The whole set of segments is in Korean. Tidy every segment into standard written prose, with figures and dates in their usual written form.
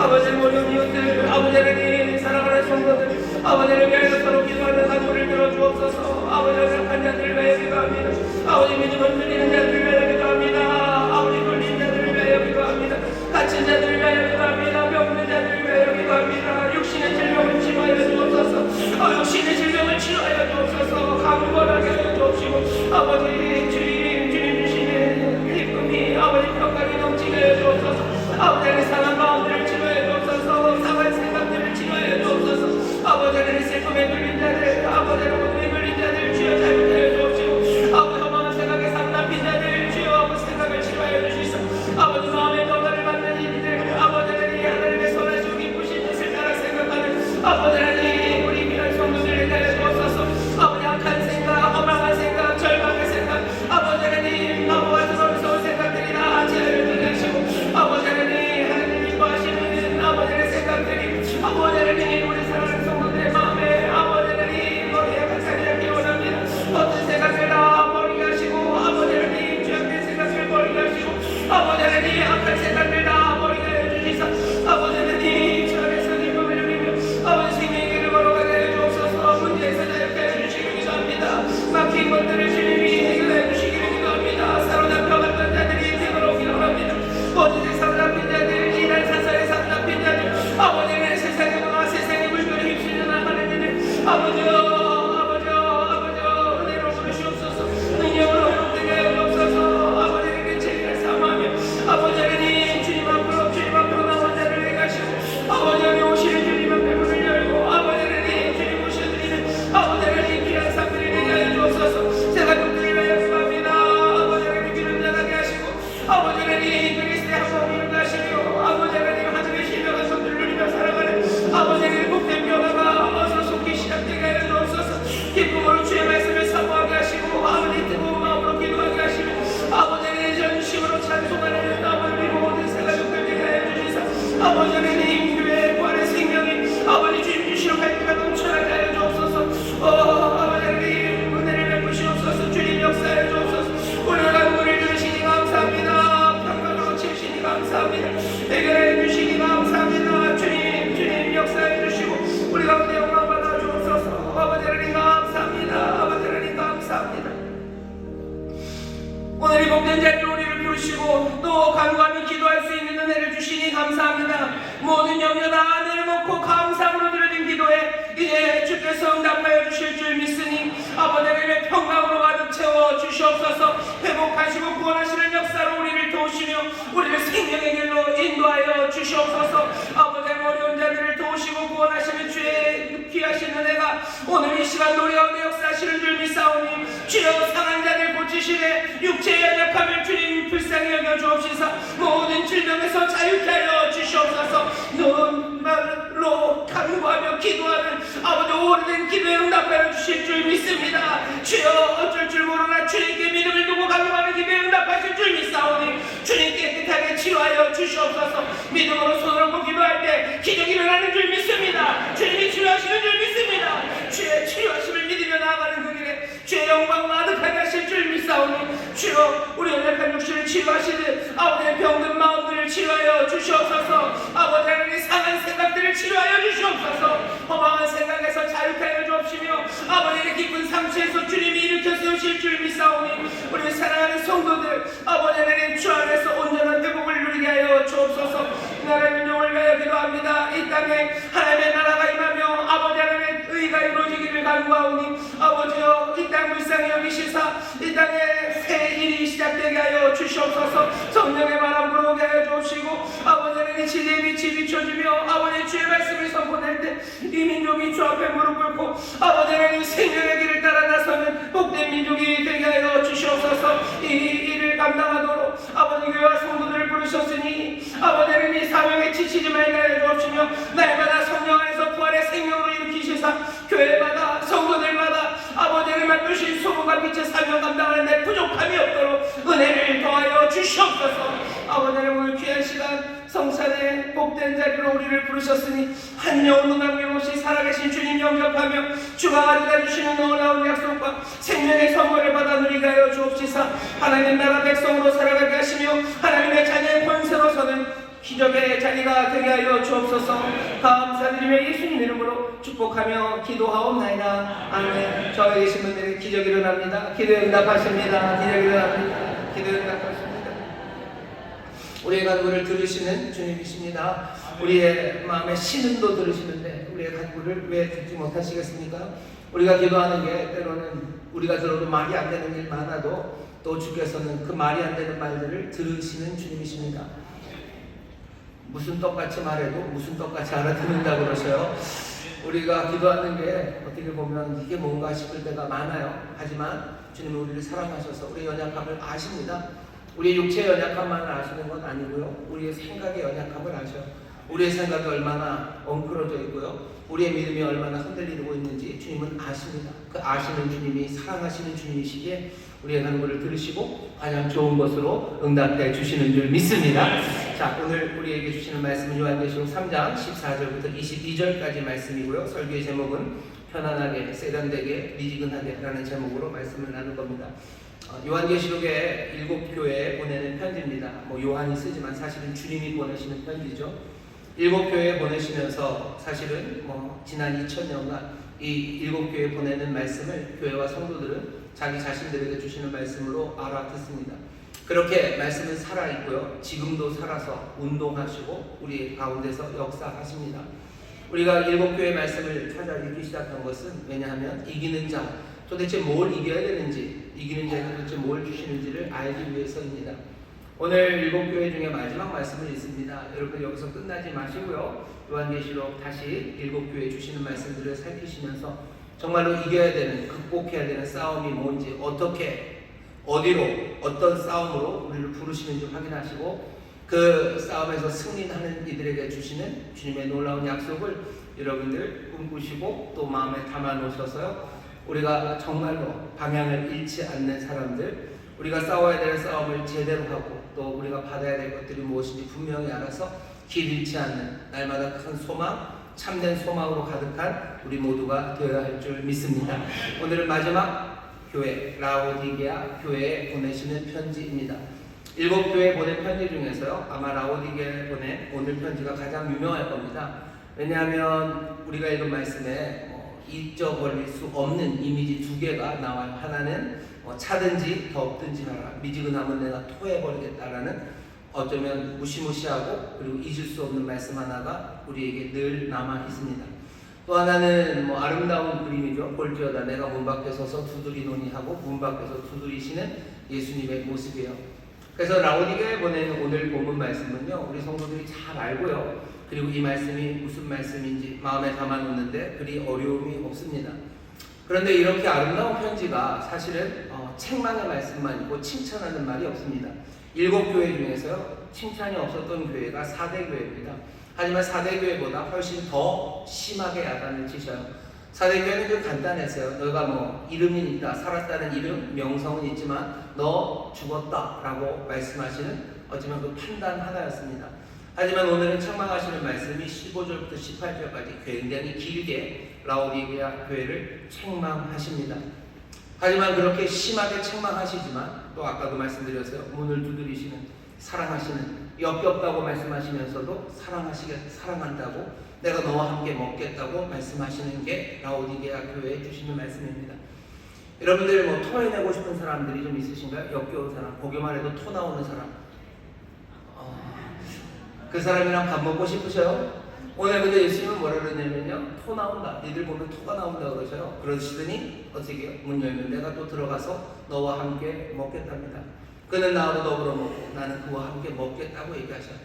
아버지의 모든 이웃들, 아버지 하나님 사랑하는 성도들, 아버지를 위하여 서로 기도하는 간구를 들어주옵소서. 아버지 연약한 자들을 위하여 기도합니다. 아버지 믿음을 드리는 자들을 위하여 기도합니다. 아버지 돌린 자들을 위하여 기도합니다. 갇힌 자들을 위하여 기도합니다. 병든 자들을 위하여 기도합니다. 육신의 질병을 치료하여 주옵소서. 육신의 질병을 치료하여 주옵소서. 강건하게 하여 주옵시고 아버지 주님 주시는 기쁨이 아버지 평강이 넘치게 하여 주옵소서. 아버지 하나님 상한 마음들을 치료하여 주옵소서. 상한 생각들을 치료하여 주옵소서. 아버지 하나님 슬픔에 걸린 자들, 아버지 하나님 어둠에 걸린 자들 주여 자유하여 주옵시고 아버지 허망한 생각에 사로잡힌 자들 주여 아버지 생각을 치료하여 주시소. 아버지 마음의 평강을 받는 이들, 아버지 하나님의 선하시고 기쁘신 뜻을 따라 생각하는 아버지 하나님 우리 귀한 성도들을 대하여 주옵소서. 아버지 악한 생각, 허망한 생각, 절망의 생각, 아버지 하나님 나무와 더러운 생각들이 다 제하여 주게 하시고 아버지 하나님 기뻐하시는 아버지 하나님의 생각들이 아버지 하나님 우리 사랑하는 성도들의 마음에 아버지 하나님 머리에 박살이 나기 원합니다. 어떤 생각을 다 버리게 하시고 아버지 하나님 죄악된 생각을 버리게 하시고 아버지 하나님 악한 생각을 다 버리게 해주시사 아버지 하나님 주 안에서 기쁨을 누리며 아버지 생명의 길을 걸어가게 해주옵소서. 문제에서 자유케 해주시기를 기도합니다. 막힌 것들을 주님이 해결해 주시기를 기도합니다. 사로잡혀갔던 자들이 인생으로 기도합니다. 어디서 사로잡힌 자들, 이날 사사에 사로잡힌 자들, 아버지는 세상의 문화, 세상의 물건을 휩쓸려 나가는 자들, 아버지여 은혜로 부르시옵소서. 능력으로 회복되게 하여 주옵소서. 아버지에게 죄를 사모하며 아버지 하나님 주님 앞으로 나온 자를 위해 가시고 아버지 하나님 오시는 주님 앞에 문을 열고 아버지 하나님 주님 오셔드리는 아버지 하나님 귀한 상들을 되게 하여 주옵소서. 제가 눈들을 위하여 기도합니다. 아버지 하나님 귀를 자라게 하시고 아버지 하나님 그리스도의 한번 이루게 하시며 아버지 하나님 하늘의 신령한 손들을 누리며 살아가는 아버지 하나님 복된 변화가 어서 속히 시작되게 하여 주옵소서. 기쁨으로 주의 말씀을 사모하게 하시고 아버지 뜨거운 마음으로 기도하게 하시고 아버지 하나님 전심으로 찬송하는 아버지 모든 생각을 되게 하여 주시사 아버지 하나님 교회의 부활의 생명이 아버지 주님 주시는 발표가 넘쳐나게 하여 주옵소서. 아버지 하나님 은혜를 베푸시옵소서. 주님 역사해 주옵소서. 우리의 간구를 들으시니 감사합니다. 평강으로 치시니 감사합니다. 해결해 주시니 감사합니다. 주님 역사해 주시고 우리 가운데 영광 받아 주옵소서. 아버지 하나님 감사합니다. 아버지 하나님 감사합니다. 오늘 이 복된 자리로 우리를 부르시고 또 간구하며 기도할 수 있는 은혜를 주시니 감사합니다. 모든 염려 다 내려놓고 감사함으로 드려진 기도에 이제 주께서 응답하여 주실 줄 믿으니 아버지 하나님의 평강으로 가득 채워 주시옵소서. 회복하시고 구원하시는 역사로 우리를 도우시며 우리를 생명의 길로 인도하여 주시옵소서. 아버지 하나님 어려운 자들을 도우시고 구원하시는 주의 귀하신 은혜가 오늘 이 시간 우리 가운데 역사하시는 줄 믿사오니 주여 상한 자를 고치시네 육체의 연약함을 주님 불쌍히 여겨 주옵시사 모든 질병에서 자유케 하여 주시옵소서. 눈말로 간구하며 기도하는 아버지 오래된 기도에 응답하여 주실 줄 믿습니다. 주여 어쩔 줄 모르나 주님께 믿음을 두고 간구하는 기도에 응답하실 줄 믿사오니 주님 깨끗하게 치료하여 주시옵소서. 믿음으로 손을 얹고 기도할 때 기적이 일어나는 줄 믿습니다. 주님이 치료하시는 줄 믿습니다. 주의 치료하심을 믿으며 나아가는 그 길에 주의 영광 가득하게 하실 줄 믿사오니 주여 우리 연약한 육신을 치료하시듯 아버지의 병든 마음들을 치료하여 주시옵소서. 아버지 하나님 상한 생각들을 치료하여 주시옵소서. 허망한 생각에서 자유케 하여 주옵시며 아버지의 깊은 상처에서 주님이 일으켜 세우실 줄 믿사오니 우리 사랑하는 성도들 아버지 하나님 주 안에서 온전한 회복을 누리게 하여 주옵소서. 나라의 민족을 위하여 기도합니다. 이 땅에 하나님의 나라가 임하며 아버지 하나님의 의가 이루어지기를 간구하오니 아버지여 이 땅 불쌍히 여기시사 이 땅에 새 일이 시작되게 하여 주시옵소서. 성령의 바람 불어오게 하여 주옵시고 아버지 하나님 진리의 빛이 비춰지며 아버지 주의 말씀을 선포할 때 이 민족이 주 앞에 무릎 꿇고 아버지 하나님 생명의 길을 따라 나서는 복된 민족이 되게 하여 주시옵소서. 이 일을 감당하도록 아버지 교회와 성도들을 부르셨으니 아버지 하나님 사명에 지치지 말게 하여 주옵시며 날마다 성령 안에서 부활의 생명으로 일으키시사 교회마다 성도들마다 아버지 하나님의 뜻이 소금과 빛의 사명 감당하는 데 부족함이 없도록 은혜를 더하여 주시옵소서. 아버지 하나님 오늘 귀한 시간 성찬의 복된 자리로 우리를 부르셨으니 한 영혼도 남김없이 살아계신 주님 영접하며 주가 가져다 주시는 놀라운 약속과 생명의 선물을 받아 누리게 하여 주옵시사 하나님 나라 백성으로 살아가게 하시며 하나님의 자녀의 권세로서는 기적의 자리가 되게 하여 주옵소서. 감사드리며 예수님 이름으로 축복하며 기도하옵나이다. 아멘. 저에 계신 분들의 기적이 일어납니다. 기도에 응답하십니다. 기적이 일어납니다. 기도에 응답하십니다. 우리의 간구를 들으시는 주님이십니다. 우리의 마음의 신음도 들으시는데 우리의 간구를 왜 듣지 못하시겠습니까? 우리가 기도하는 게 때로는 우리가 들어도 말이 안 되는 일 많아도 또 주께서는 그 말이 안 되는 말들을 들으시는 주님이십니다. 무슨 똑같이 말해도 무슨 똑같이 알아듣는다고 그러셔요. 우리가 기도하는 게 어떻게 보면 이게 뭔가 싶을 때가 많아요. 하지만 주님은 우리를 사랑하셔서 우리의 연약함을 아십니다. 우리의 육체의 연약함만을 아시는 건 아니고요. 우리의 생각의 연약함을 아셔요. 우리의 생각이 얼마나 엉클어져 있고요. 우리의 믿음이 얼마나 흔들리고 있는지 주님은 아십니다. 그 아시는 주님이 사랑하시는 주님이시기에 우리의 간구를 들으시고 가장 좋은 것으로 응답해 주시는 줄 믿습니다. 자, 오늘 우리에게 주시는 말씀은 요한계시록 3장 14절부터 22절까지 말씀이고요. 설교의 제목은 편안하게, 세련되게, 미지근하게 라는 제목으로 말씀을 나눌 겁니다. 요한계시록의 7교회에 보내는 편지입니다. 요한이 쓰지만 사실은 주님이 보내시는 편지죠. 7교회에 보내시면서 사실은 지난 2000년간 이 7교회에 보내는 말씀을 교회와 성도들은 자기 자신들에게 주시는 말씀으로 알아듣습니다. 그렇게 말씀은 살아있고요. 지금도 살아서 운동하시고 우리 가운데서 역사하십니다. 우리가 7교회 말씀을 찾아 읽기 시작한 것은 왜냐하면 이기는 자, 도대체 뭘 이겨야 되는지, 이기는 자에게 도대체 뭘 주시는지를 알기 위해서입니다. 오늘 7교회 중에 마지막 말씀을 읽습니다. 여러분 여기서 끝나지 마시고요. 요한계시록 다시 7교회에 주시는 말씀들을 살피시면서 정말로 이겨야 되는, 극복해야 되는 싸움이 뭔지, 어떻게, 어디로, 어떤 싸움으로 우리를 부르시는지 확인하시고 그 싸움에서 승리하는 이들에게 주시는 주님의 놀라운 약속을 여러분들 꿈꾸시고 또 마음에 담아 놓으셔서요. 우리가 정말로 방향을 잃지 않는 사람들, 우리가 싸워야 될 싸움을 제대로 하고 또 우리가 받아야 될 것들이 무엇인지 분명히 알아서 길 잃지 않는 날마다 큰 소망, 참된 소망으로 가득한 우리 모두가 되어야 할 줄 믿습니다. 오늘은 마지막 교회, 라오디게아 교회에 보내시는 편지입니다. 7교회에 보낸 편지 중에서요, 아마 라오디게아에 보낸 오늘 편지가 가장 유명할 겁니다. 왜냐하면 우리가 읽은 말씀에 잊어버릴 수 없는 이미지 2개가 나와요. 하나는 차든지 덥든지 하라, 미지근하면 내가 토해버리겠다라는 어쩌면 무시무시하고 그리고 잊을 수 없는 말씀 하나가 우리에게 늘 남아 있습니다. 또 하나는 아름다운 그림이죠. 볼지어다 내가 문 밖에 서서 두드리노니 하고 문 밖에서 두드리시는 예수님의 모습이에요. 그래서 라오디게아에 보내는 오늘 본문 말씀은요, 우리 성도들이 잘 알고요. 그리고 이 말씀이 무슨 말씀인지 마음에 담아놓는데 그리 어려움이 없습니다. 그런데 이렇게 아름다운 편지가 사실은 책망의 말씀만 있고 칭찬하는 말이 없습니다. 7교회 중에서요, 칭찬이 없었던 교회가 4대 교회입니다. 하지만 4대 교회보다 훨씬 더 심하게 야단을 치셔요. 4대 교회는 좀 간단했어요. 너가 이름이 있다, 살았다는 이름, 명성은 있지만 너 죽었다 라고 말씀하시는 어쩌면 그 판단 하나였습니다. 하지만 오늘은 책망하시는 말씀이 15절부터 18절까지 굉장히 길게 라오디게아 교회를 책망하십니다. 하지만 그렇게 심하게 책망하시지만 또 아까도 말씀드렸어요. 문을 두드리시는, 사랑하시는, 역겹다고 말씀하시면서도 사랑한다고, 내가 너와 함께 먹겠다고 말씀하시는 게 라오디게아 교회에 주시는 말씀입니다. 여러분들 토해내고 싶은 사람들이 좀 있으신가요? 역겨운 사람, 보기만 해도 토 나오는 사람. 그 사람이랑 밥 먹고 싶으셔요? 오늘 근데 예수님은 뭐라 그러냐면요, 토 나온다, 니들 보면 토가 나온다 그러셔요. 그러시더니 어떻게 문 열면 내가 또 들어가서 너와 함께 먹겠답니다. 그는 나하고 더불어 먹고 나는 그와 함께 먹겠다고 얘기하셔요.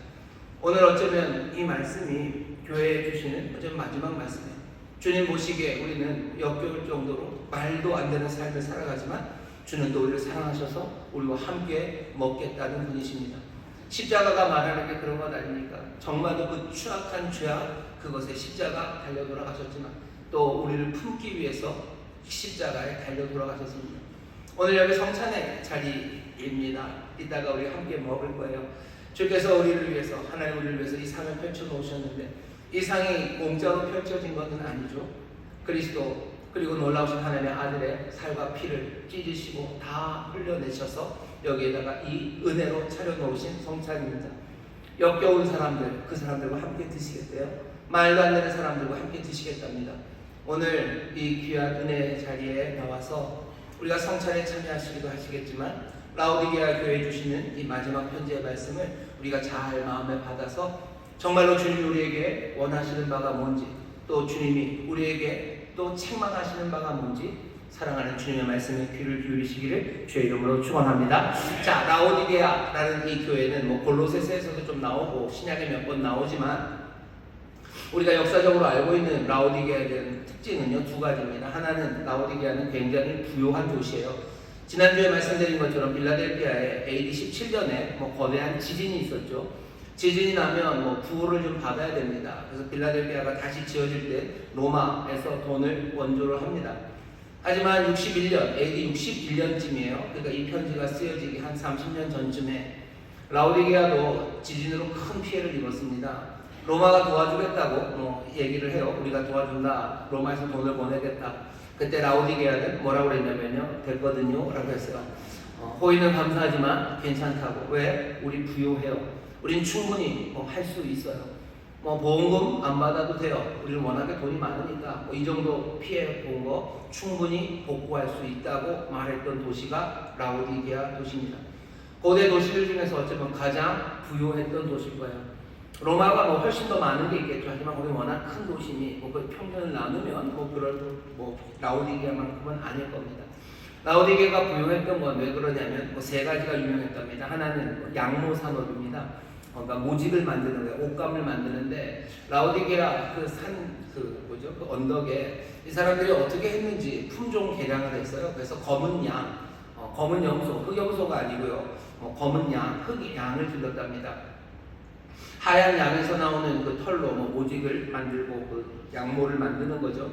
오늘 어쩌면 이 말씀이 교회에 주시는 어쩌면 마지막 말씀이에요. 주님 보시기에 우리는 역겨울 정도로 말도 안 되는 삶을 살아가지만 주는 또 우리를 사랑하셔서 우리와 함께 먹겠다는 분이십니다. 십자가가 말하는 게 그런 것 아닙니까? 정말로 그 추악한 죄악, 그것에 십자가 달려 돌아가셨지만 또 우리를 품기 위해서 십자가에 달려 돌아가셨습니다. 오늘 여기 성찬의 자리입니다. 이따가 우리 함께 먹을 거예요. 주께서 우리를 위해서, 하나님 우리를 위해서 이 상을 펼쳐 놓으셨는데 이 상이 공짜로 펼쳐진 것은 아니죠. 그리스도 그리고 놀라우신 하나님의 아들의 살과 피를 찢으시고 다 흘려내셔서 여기에다가 이 은혜로 차려놓으신 성찬입니다. 역겨운 사람들, 그 사람들과 함께 드시겠대요. 말도 안 되는 사람들과 함께 드시겠답니다. 오늘 이 귀한 은혜 자리에 나와서 우리가 성찬에 참여하시기도 하시겠지만 라오디게아 교회에 주시는 이 마지막 편지의 말씀을 우리가 잘 마음에 받아서 정말로 주님이 우리에게 원하시는 바가 뭔지, 또 주님이 우리에게 또 책망하시는 바가 뭔지 사랑하는 주님의 말씀에 귀를 기울이시기를 주의 이름으로 축원합니다. 자, 라오디게아라는 이 교회는 뭐 골로새서에서도 좀 나오고 신약에 몇 번 나오지만 우리가 역사적으로 알고 있는 라오디게아에 대한 특징은요, 두 가지입니다. 하나는 라오디게아는 굉장히 부요한 도시예요. 지난주에 말씀드린 것처럼 빌라델피아에 AD 17년에 뭐 거대한 지진이 있었죠. 지진이 나면 뭐 구호를 좀 받아야 됩니다. 그래서 빌라델피아가 다시 지어질 때 로마에서 돈을 원조를 합니다. 하지만 61년, AD 61년쯤이에요. 그러니까 이 편지가 쓰여지기 한 30년 전쯤에 라오디게아도 지진으로 큰 피해를 입었습니다. 로마가 도와주겠다고 얘기를 해요. 우리가 도와준다. 로마에서 돈을 보내겠다. 그때 라오디게아는 뭐라고 그랬냐면요. 됐거든요. 라고 했어요. 호의는 감사하지만 괜찮다고. 왜? 우리 부유해요. 우린 충분히 할 수 있어요. 보험금 안 받아도 돼요. 우리는 워낙에 돈이 많으니까 이 정도 피해 본 거 충분히 복구할 수 있다고 말했던 도시가 라오디게아 도시입니다. 고대 도시들 중에서 어쩌면 가장 부유했던 도시일 거예요. 로마가 훨씬 더 많은 게 있겠죠. 하지만 거기 워낙 큰 도시니 그 평균을 나누면 라오디게아만큼은 아닐 겁니다. 라오디게아가 부유했던 건 왜 그러냐면 세 가지가 유명했답니다. 하나는 양모 산업입니다. 그러니까 모직을 만드는 거예요. 옷감을 만드는데 라오디게아 그 언덕에 이 사람들이 어떻게 했는지 품종 개량을 했어요. 그래서 검은 양, 검은 염소, 흑염소가 아니고요. 검은 양, 흑양을 길렀답니다. 하얀 양에서 나오는 그 털로 모직을 만들고 그 양모를 만드는 거죠.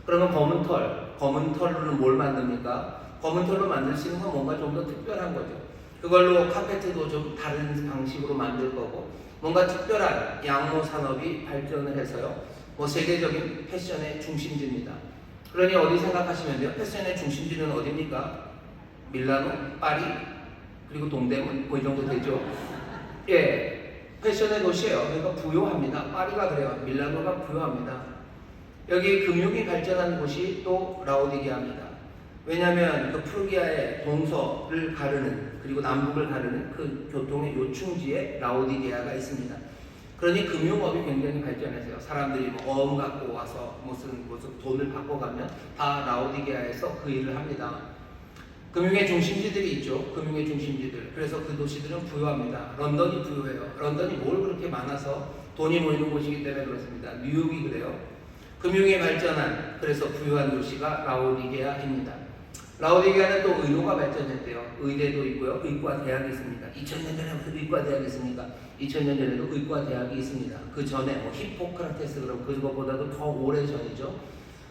그러면 검은 털로는 뭘 만듭니까? 검은 털로 만들 수 있는 건 뭔가 좀 더 특별한 거죠. 그걸로 카페트도 좀 다른 방식으로 만들 거고 뭔가 특별한 양모 산업이 발전을 해서요. 세계적인 패션의 중심지입니다. 그러니 어디 생각하시면 돼요? 패션의 중심지는 어디입니까? 밀라노, 파리, 그리고 동대문 이 정도 되죠. 예, 패션의 도시예요. 그러니까 부유합니다. 파리가 그래요. 밀라노가 부유합니다. 여기 금융이 발전한 곳이 또 라오디게아입니다. 왜냐하면 그 프루기아의 동서를 가르는 그리고 남북을 가르는 그 교통의 요충지에 라오디게아가 있습니다. 그러니 금융업이 굉장히 발전했어요. 사람들이 어음 갖고 와서 무슨 돈을 바꿔가면 다 라오디게아에서 그 일을 합니다. 금융의 중심지들이 있죠. 금융의 중심지들. 그래서 그 도시들은 부유합니다. 런던이 부유해요. 런던이 뭘 그렇게 많아서 돈이 모이는 곳이기 때문에 그렇습니다. 뉴욕이 그래요. 금융이 발전한 그래서 부유한 도시가 라오디게아입니다. 라오디게아는 또 의료가 발전했대요. 의대도 있고요. 의과 대학이 있습니다. 2000년 전에 의과 대학이 있습니까? 2000년 전에도 의과 대학이 있습니다. 그 전에 히포크라테스 그럼 그것보다도 더 오래 전이죠.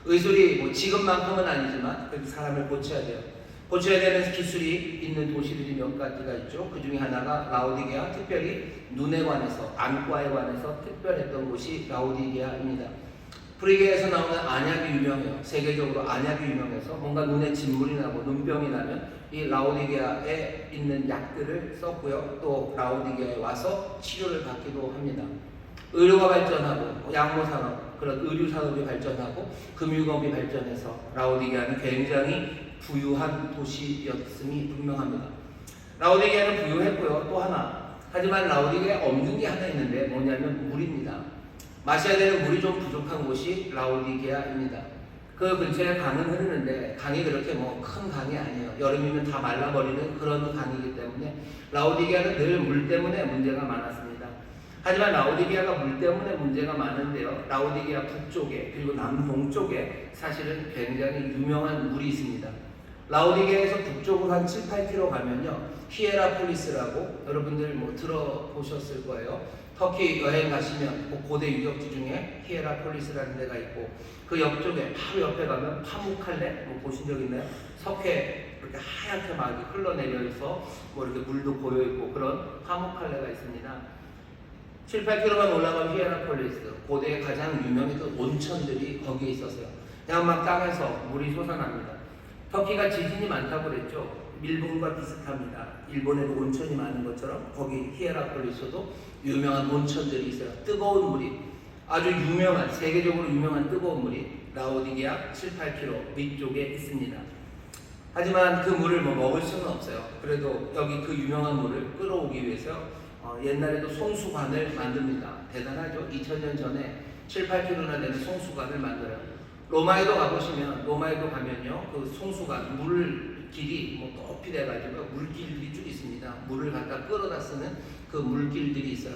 의술이 지금만큼은 아니지만 사람을 고쳐야 돼요. 고쳐야 되는 기술이 있는 도시들이 몇 가지가 있죠. 그 중에 하나가 라오디게아, 특별히 눈에 관해서 안과에 관해서 특별했던 곳이 라오디게아입니다. 프리게에서 나오는 안약이 유명해요. 세계적으로 안약이 유명해서 뭔가 눈에 진물이 나고 눈병이 나면 이 라오디게아에 있는 약들을 썼고요. 또 라오디게아에 와서 치료를 받기도 합니다. 의료가 발전하고 양모산업, 그런 의류산업이 발전하고 금융업이 발전해서 라오디게아는 굉장히 부유한 도시였음이 분명합니다. 라오디게아는 부유했고요. 또 하나, 하지만 라오디게아에 없는 게 하나 있는데 뭐냐면 물입니다. 마셔야 되는 물이 좀 부족한 곳이 라오디게아입니다. 그 근처에 강은 흐르는데 강이 그렇게 큰 강이 아니에요. 여름이면 다 말라버리는 그런 강이기 때문에 라오디게아는 늘 물 때문에 문제가 많았습니다. 하지만 라오디게아가 물 때문에 문제가 많은데요. 라오디게아 북쪽에 그리고 남동쪽에 사실은 굉장히 유명한 물이 있습니다. 라오디게아에서 북쪽으로 한 7, 8km 가면요. 히에라폴리스라고 여러분들 들어보셨을 거예요. 터키 여행 가시면 고대 유적지 중에 히에라폴리스라는 데가 있고 그 옆쪽에 바로 옆에 가면 파무칼레 보신 적 있나요? 석회 이렇게 하얗게 막 흘러내려 있어 이렇게 물도 고여 있고 그런 파무칼레가 있습니다. 7, 8km만 올라가면 히에라폴리스 고대의 가장 유명했던 온천들이 거기에 있었어요. 그냥 막 땅에서 물이 솟아납니다. 터키가 지진이 많다고 그랬죠. 일본과 비슷합니다. 일본에도 온천이 많은 것처럼 거기 히에라폴리스도 유명한 온천들이 있어요. 뜨거운 물이 아주 유명한, 세계적으로 유명한 뜨거운 물이 라오디게아 7, 8km 위쪽에 있습니다. 하지만 그 물을 먹을 수는 없어요. 그래도 여기 그 유명한 물을 끌어오기 위해서 옛날에도 송수관을 만듭니다. 대단하죠? 2000년 전에 7, 8km나 되는 송수관을 만들어요. 로마에도 가보시면, 로마에도 가면요, 그 송수관, 물 길이 높이 돼가지고 물길들이 쭉 있습니다. 물을 갖다 끌어다 쓰는 그 물길들이 있어요.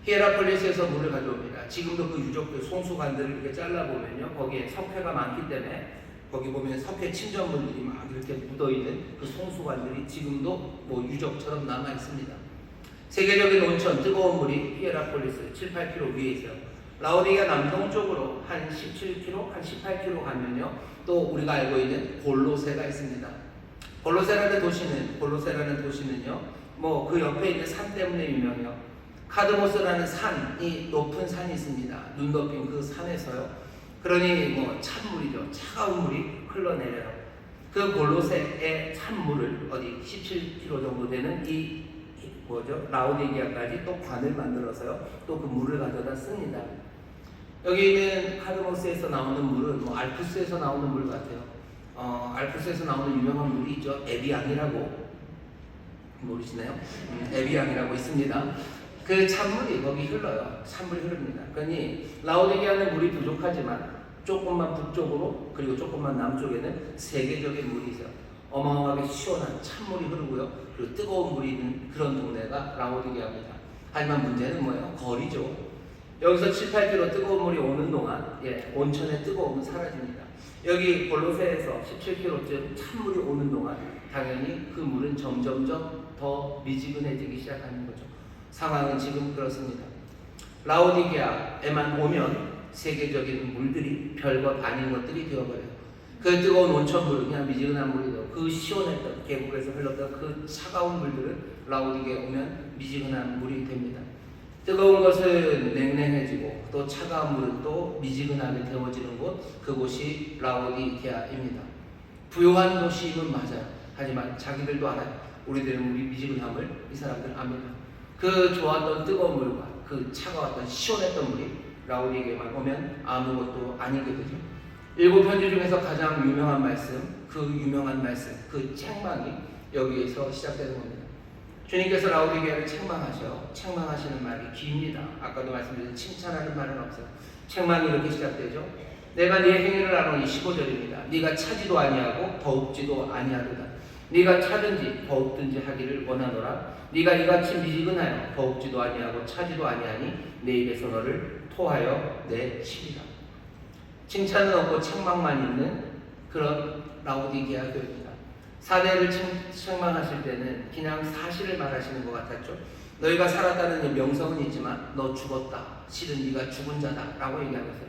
히에라폴리스에서 물을 가져옵니다. 지금도 그 유적들, 송수관들을 이렇게 잘라보면요, 거기에 석회가 많기 때문에 거기 보면 석회 침전물들이 막 이렇게 묻어있는 그 송수관들이 지금도 유적처럼 남아 있습니다. 세계적인 온천, 뜨거운 물이 히에라폴리스 7, 8km 위에 있어요. 라오디게아 남동쪽으로 한 17km, 한 18km 가면요, 또 우리가 알고 있는 골로세가 있습니다. 골로세라는 도시는요, 그 옆에 있는 산 때문에 유명해요. 카드모스라는 산이, 높은 산이 있습니다. 눈 덮인 그 산에서요. 그러니 찬물이죠. 차가운 물이 흘러내려요. 그 골로세의 찬물을 17km 정도 되는 라오디게아까지 또 관을 만들어서요. 또 그 물을 가져다 씁니다. 여기 있는 카드모스에서 나오는 물은 알프스에서 나오는 물 같아요. 알프스에서 나오는 유명한 물이 있죠. 에비앙이라고, 모르시나요? 에비앙이라고 있습니다. 그 찬물이 거기 흘러요. 찬물이 흐릅니다. 그러니 라오디게아는 물이 부족하지만 조금만 북쪽으로 그리고 조금만 남쪽에는 세계적인 물이 있어요. 어마어마하게 시원한 찬물이 흐르고요. 그리고 뜨거운 물이 있는 그런 동네가 라오디게아입니다. 하지만 문제는 뭐예요? 거리죠. 여기서 7, 8km 뜨거운 물이 오는 동안 온천의 뜨거움은 사라집니다. 여기 골로새에서 17km쯤 찬물이 오는 동안 당연히 그 물은 점점점 더 미지근해지기 시작하는 거죠. 상황은 지금 그렇습니다. 라오디게아에만 오면 세계적인 물들이 별것 아닌 것들이 되어버려요. 그 뜨거운 온천물은 그냥 미지근한 물이고, 그 시원했던 계곡에서 흘렀던 그 차가운 물들은 라오디게아에 오면 미지근한 물이 됩니다. 뜨거운 것은 냉랭해지고 또 차가운 물은 또 미지근하게 데워지는 곳, 그곳이 라오디게아입니다. 부유한 도시임은 맞아요. 하지만 자기들도 알아요. 우리들은 우리 미지근함을 이 사람들은 압니다. 그 좋았던 뜨거운 물과 그 차가웠던 시원했던 물이 라오디게아에만 오면 아무것도 아니게 되죠. 7편지 중에서 가장 유명한 말씀, 그 책망이 여기에서 시작되는 겁니다. 주님께서 라오디게아를 책망하시는 말이 깁니다. 아까도 말씀드린 칭찬하는 말은 없어요. 책망이 이렇게 시작되죠. 내가 네 행위를 아노니 15절입니다. 네가 차지도 아니하고 더웁지도 아니하도다. 네가 차든지 더웁든지 하기를 원하노라. 네가 이같이 미지근하여 더웁지도 아니하고 차지도 아니하니 내 입에서 너를 토하여 내치리라. 칭찬은 없고 책망만 있는 그런 라오디게아 교회입니다. 사대를 책망하실 때는 그냥 사실을 말하시는 것 같았죠. 너희가 살았다는 명성은 있지만 너 죽었다. 실은 네가 죽은 자다 라고 얘기하면서,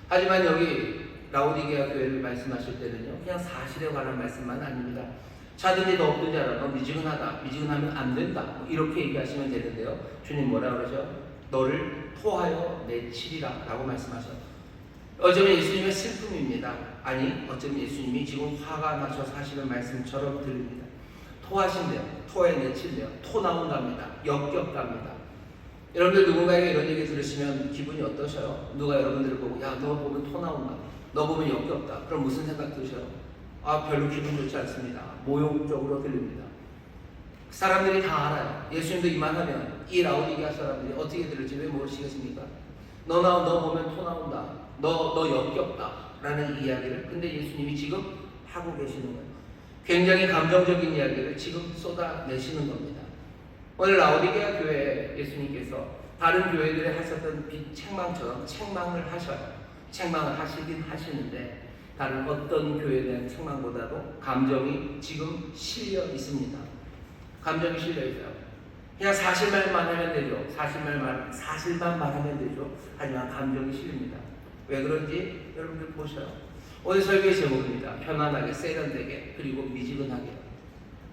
하지만 여기 라오디게아 교회를 말씀하실 때는요, 그냥 사실에 관한 말씀만 아닙니다. 차든지 더웠든지 알아. 너 미지근하다. 미지근하면 안 된다. 이렇게 얘기하시면 되는데요. 주님 뭐라 그러죠? 너를 토하여 내치리라 라고 말씀하셔요. 어쩌면 예수님의 슬픔입니다. 아니, 어쩌면 예수님이 지금 화가 나셔서 하시는 말씀처럼 들립니다. 토하신대요. 토해 내친대요. 토 나온답니다. 역겹답니다. 여러분들 누군가에게 이런 얘기 들으시면 기분이 어떠셔요? 누가 여러분들을 보고 야, 너 보면 토 나온다. 너 보면 역겹다. 그럼 무슨 생각 드셔요? 별로 기분 좋지 않습니다. 모욕적으로 들립니다. 사람들이 다 알아요. 예수님도 이만하면 이 라오디게아 사람들이 어떻게 들을지 왜 모르시겠습니까? 너 보면 토 나온다. 너 역겹다 라는 이야기를 근데 예수님이 지금 하고 계시는 거예요. 굉장히 감정적인 이야기를 지금 쏟아내시는 겁니다. 오늘 라오디게아 교회에 예수님께서 다른 교회들에 하셨던 책망처럼 책망을 하셔요. 책망을 하시긴 하시는데 다른 어떤 교회에 대한 책망보다도 감정이 지금 실려 있습니다. 감정이 실려 있어요. 그냥 사실만 하면 되죠. 사실만 말하면 되죠. 하지만 감정이 실립니다. 왜 그런지 여러분들 보셔요. 오늘 설교의 제목입니다. 편안하게, 세련되게, 그리고 미지근하게.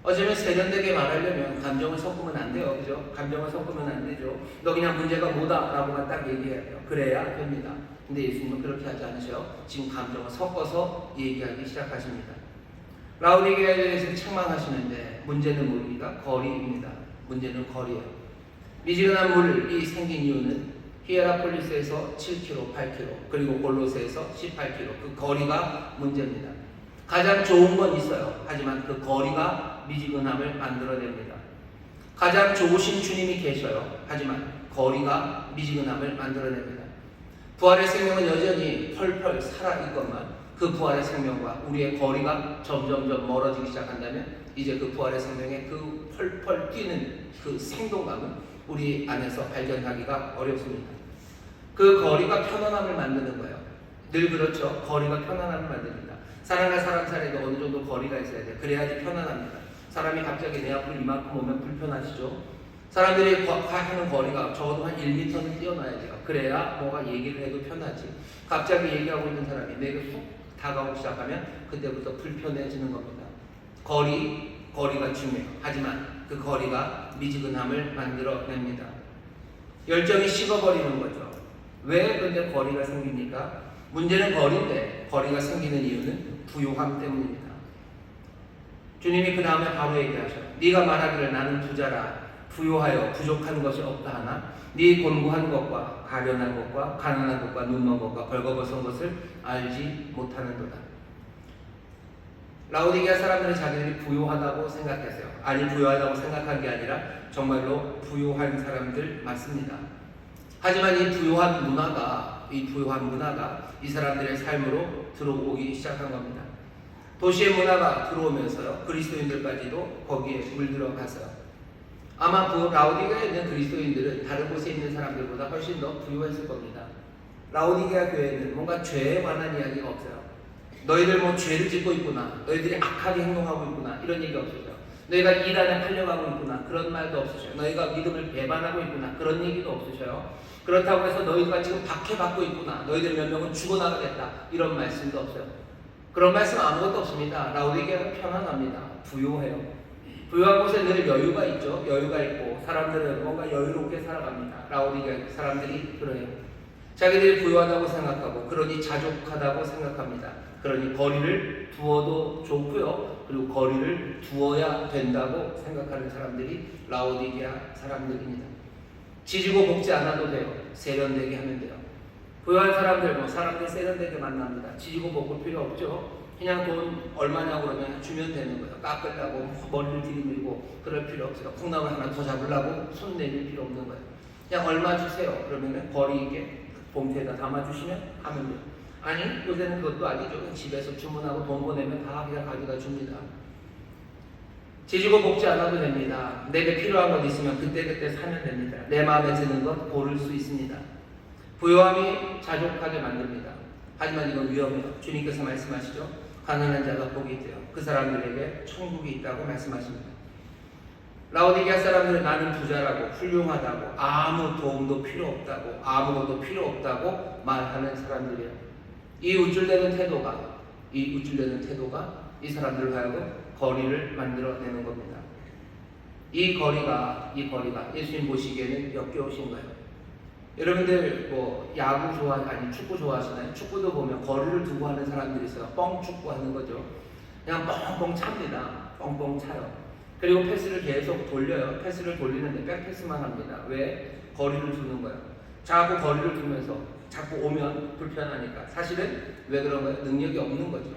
어쩌면 세련되게 말하려면 감정을 섞으면 안 돼요. 그죠? 감정을 섞으면 안 되죠. 너 그냥 문제가 뭐다 라고만 딱 얘기해야 돼요. 그래야 됩니다. 근데 예수님은 그렇게 하지 않으셔요. 지금 감정을 섞어서 얘기하기 시작하십니다. 라오디게아에 대해서 책망하시는데 문제는 뭡니까? 거리입니다. 문제는 거리예요. 미지근한 물이 생긴 이유는 히에라폴리스에서 7km, 8km, 그리고 골로새에서 18km. 그 거리가 문제입니다. 가장 좋은 건 있어요. 하지만 그 거리가 미지근함을 만들어냅니다. 가장 좋으신 주님이 계셔요. 하지만 거리가 미지근함을 만들어냅니다. 부활의 생명은 여전히 펄펄 살아있건만 그 부활의 생명과 우리의 거리가 점점점 멀어지기 시작한다면 이제 그 부활의 생명의 그 펄펄 뛰는 그 생동감은 우리 안에서 발견하기가 어렵습니다. 그 거리가 편안함을 만드는 거예요. 늘 그렇죠. 거리가 편안함을 만듭니다. 사람과 사람 사이에도 어느 정도 거리가 있어야 돼요. 그래야지 편안합니다. 사람이 갑자기 내 앞으로 이만큼 오면 불편하시죠. 사람들이 하는 거리가 적어도 한 1m는 뛰어나야 돼요. 그래야 뭐가 얘기를 해도 편하지. 갑자기 얘기하고 있는 사람이 내게 훅 다가오기 시작하면 그때부터 불편해지는 겁니다. 거리가 중요해요. 하지만 그 거리가 미지근함을 만들어냅니다. 열정이 식어버리는 거죠. 왜 근데 거리가 생깁니까? 문제는 거리인데 거리가 생기는 이유는 부요함 때문입니다. 주님이 그 다음에 바로 얘기하셔요. 네가 말하기를 나는 부자라 부요하여 부족한 것이 없다 하나 네 곤고한 것과 가련한 것과 가난한 것과 눈먼 것과 벌거벗은 것을 알지 못하는도다. 라오디게아 사람들은 자기들이 부요하다고 생각했어요. 아니 부요하다고 생각한 게 아니라 정말로 부요한 사람들 맞습니다. 하지만 이 부요한 문화가 이 사람들의 삶으로 들어오기 시작한 겁니다. 도시의 문화가 들어오면서요 그리스도인들까지도 거기에 물들어갔어요. 아마 라오디게아에 있는 그리스도인들은 다른 곳에 있는 사람들보다 훨씬 더 부유했을 겁니다. 라오디게아 교회는 뭔가 죄에 관한 이야기가 없어요. 너희들 뭐 죄를 짓고 있구나, 너희들이 악하게 행동하고 있구나 이런 얘기 없으셔요. 너희가 이단에 팔려가고 있구나 그런 말도 없으셔요. 너희가 믿음을 배반하고 있구나 그런 얘기도 없으셔요. 그렇다고 해서 너희가 지금 박해받고 있구나, 너희들 몇 명은 죽어나가겠다 이런 말씀도 없어요. 그런 말씀 아무것도 없습니다. 라오디게아는 편안합니다. 부유해요. 부유한 곳에 늘 여유가 있죠. 여유가 있고 사람들은 뭔가 여유롭게 살아갑니다. 라오디게아 사람들이 그래요. 자기들이 부유하다고 생각하고 그러니 자족하다고 생각합니다. 그러니 거리를 두어도 좋고요. 그리고 거리를 두어야 된다고 생각하는 사람들이 라오디게아 사람들입니다. 지지고 볶지 않아도 돼요. 세련되게 하면 돼요. 부유한 사람들, 사람들 세련되게 만납니다. 지지고 볶을 필요 없죠. 그냥 돈 얼마냐고 그러면 주면 되는 거예요. 깎으려고 머리를 들이밀고 그럴 필요 없어요. 콩나물 하나 더 잡으려고 손 내밀 필요 없는 거예요. 그냥 얼마 주세요. 그러면 거리 있게 봉투에다 담아주시면 하면 돼요. 아니 요새는 그것도 아니죠. 집에서 주문하고 돈 보내면 다 그냥 가져다 줍니다. 지지고 볶지 않아도 됩니다. 내게 필요한 것 있으면 그때그때 사면 됩니다. 내 마음에 드는 것 고를 수 있습니다. 부요함이 자족하게 만듭니다. 하지만 이건 위험해요. 주님께서 말씀하시죠. 가난한 자가 복이 있대요. 그 사람들에게 천국이 있다고 말씀하십니다. 라오디게아 사람들은 나는 부자라고 훌륭하다고 아무 도움도 필요 없다고 아무것도 필요 없다고 말하는 사람들이에요. 이 우쭐대는 태도가 이 사람들을 하여금 거리를 만들어내는 겁니다. 이 거리가 예수님 보시기에는 역겨우신 거예요. 여러분들 축구 좋아하시나요? 축구도 보면 거리를 두고 하는 사람들이 있어요. 뻥 축구 하는 거죠. 그냥 뻥뻥 찹니다. 뻥뻥 차요. 그리고 패스를 계속 돌려요. 패스를 돌리는데 백패스만 합니다. 왜? 거리를 두는 거예요. 자꾸 거리를 두면서 자꾸 오면 불편하니까. 사실은 왜 그런 거예요? 능력이 없는 거죠.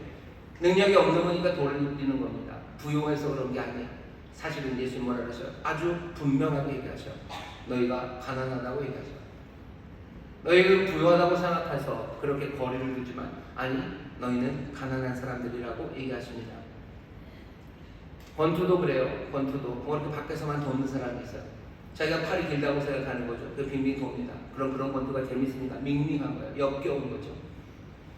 능력이 없는 거니까 돌리는 겁니다. 부요해서 그런 게 아니에요. 사실은 예수님 뭐라 그러셔요? 아주 분명하게 얘기하셔요. 너희가 가난하다고 얘기하셔요. 너희는 부유하다고 생각해서 그렇게 거리를 두지만 아니 너희는 가난한 사람들이라고 얘기하십니다. 권투도 그래요. 권투도 뭐 이렇게 밖에서만 도는 사람이 있어요. 자기가 팔이 길다고 생각하는 거죠. 그 빙빙 돕니다. 그런 권투가 재밌습니다. 밍밍한 거예요. 역겨운 거죠.